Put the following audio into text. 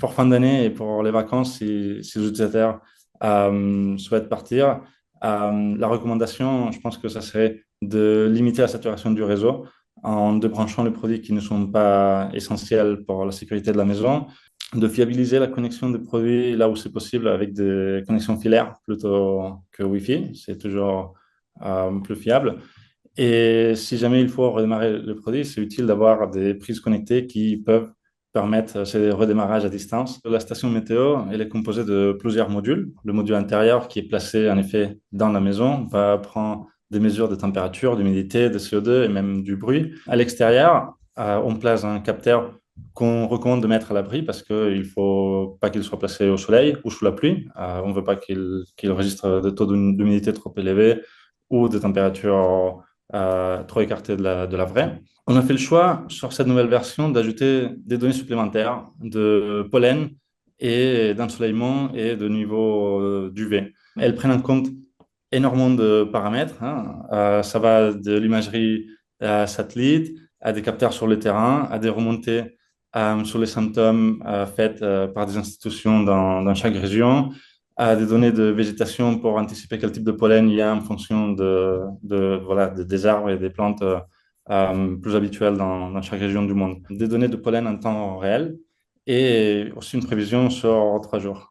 pour fin d'année et pour les vacances, si les utilisateurs souhaitent partir, la recommandation, je pense que ça serait de limiter la saturation du réseau en débranchant les produits qui ne sont pas essentiels pour la sécurité de la maison, de fiabiliser la connexion des produits là où c'est possible avec des connexions filaires plutôt que Wi-Fi. C'est toujours plus fiable. Et si jamais il faut redémarrer le produit, c'est utile d'avoir des prises connectées qui peuvent permettre ces redémarrages à distance. La station météo, elle est composée de plusieurs modules. Le module intérieur, qui est placé en effet dans la maison, va prendre des mesures de température, d'humidité, de CO2 et même du bruit. À l'extérieur, on place un capteur qu'on recommande de mettre à l'abri parce qu'il ne faut pas qu'il soit placé au soleil ou sous la pluie. On ne veut pas qu'il registre des taux d'humidité trop élevés ou de température trop écarté de la vraie. On a fait le choix sur cette nouvelle version d'ajouter des données supplémentaires de pollen et d'ensoleillement et de niveau d'UV. Elles prennent en compte énormément de paramètres, hein. Ça va de l'imagerie satellite à des capteurs sur le terrain, à des remontées sur les symptômes faites par des institutions dans chaque région, à des données de végétation pour anticiper quel type de pollen il y a en fonction voilà, des arbres et des plantes plus habituelles dans chaque région du monde. Des données de pollen en temps réel et aussi une prévision sur 3 jours.